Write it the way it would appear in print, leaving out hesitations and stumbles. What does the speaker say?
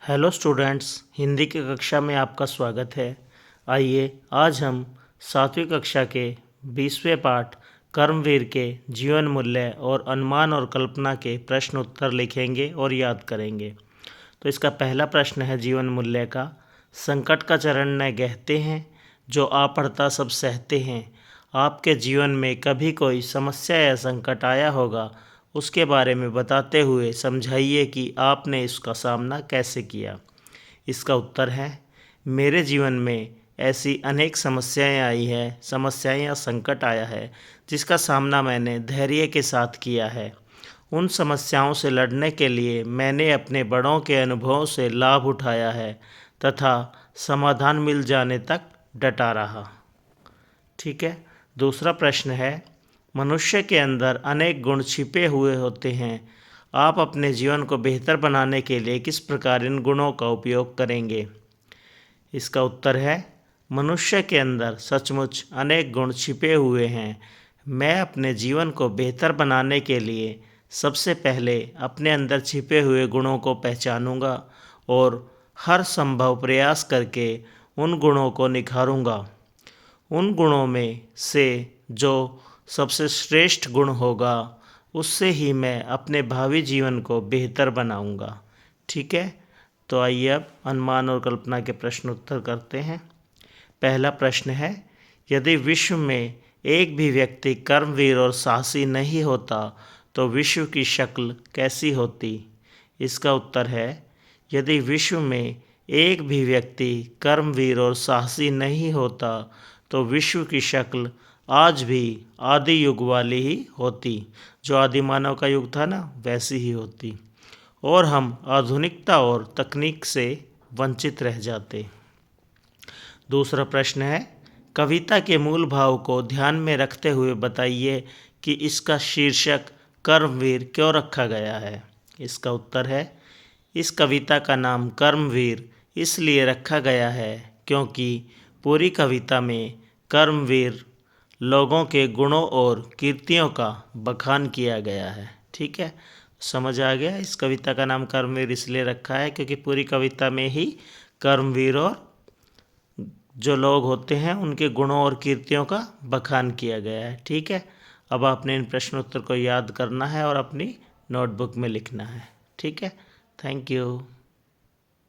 Hello students, Hindi की कक्षा में आपका स्वागत है। आइए आज हम 7वीं कक्षा के 20वें पाठ कर्मवीर के जीवन मूल्य और अनुमान और कल्पना के प्रश्न उत्तर लिखेंगे और याद करेंगे। तो इसका पहला प्रश्न है जीवन मूल्य का। संकट का चरण न गहते हैं, जो आ पड़ता सब सहते हैं। आपके जीवन में कभी कोई समस्या या संकट आया होगा, उसके बारे में बताते हुए समझाइए कि आपने इसका सामना कैसे किया। इसका उत्तर है, मेरे जीवन में ऐसी अनेक समस्याएं आई हैं, समस्याएं या संकट आया है जिसका सामना मैंने धैर्य के साथ किया है। उन समस्याओं से लड़ने के लिए मैंने अपने बड़ों के अनुभवों से लाभ उठाया है तथा समाधान मिल जाने तक डटा रहा। ठीक है। दूसरा प्रश्न है, मनुष्य के अंदर अनेक गुण छिपे हुए होते हैं। आप अपने जीवन को बेहतर बनाने के लिए किस प्रकार इन गुणों का उपयोग करेंगे। इसका उत्तर है, मनुष्य के अंदर सचमुच अनेक गुण छिपे हुए हैं। मैं अपने जीवन को बेहतर बनाने के लिए सबसे पहले अपने अंदर छिपे हुए गुणों को पहचानूंगा और हर संभव प्रयास करके उन गुणों को निखारूंगा। उन गुणों में से जो सबसे श्रेष्ठ गुण होगा, उससे ही मैं अपने भावी जीवन को बेहतर बनाऊंगा। ठीक है। तो आइए अब अनुमान और कल्पना के प्रश्न उत्तर करते हैं। पहला प्रश्न है, यदि विश्व में एक भी व्यक्ति कर्मवीर और साहसी नहीं होता तो विश्व की शक्ल कैसी होती। इसका उत्तर है, यदि विश्व में एक भी व्यक्ति कर्मवीर और साहसी नहीं होता तो विश्व की शक्ल आज भी आदि युग वाली ही होती। जो आदि मानव का युग था ना, वैसी ही होती और हम आधुनिकता और तकनीक से वंचित रह जाते। दूसरा प्रश्न है, कविता के मूल भाव को ध्यान में रखते हुए बताइए कि इसका शीर्षक कर्मवीर क्यों रखा गया है। इसका उत्तर है, इस कविता का नाम कर्मवीर इसलिए रखा गया है क्योंकि पूरी कविता में कर्मवीर लोगों के गुणों और कीर्तियों का बखान किया गया है। ठीक है, समझ आ गया। इस कविता का नाम कर्मवीर इसलिए रखा है क्योंकि पूरी कविता में ही कर्मवीर और जो लोग होते हैं उनके गुणों और कीर्तियों का बखान किया गया है। ठीक है, अब आपने इन प्रश्नोत्तर को याद करना है और अपनी नोटबुक में लिखना है। ठीक है, थैंक यू।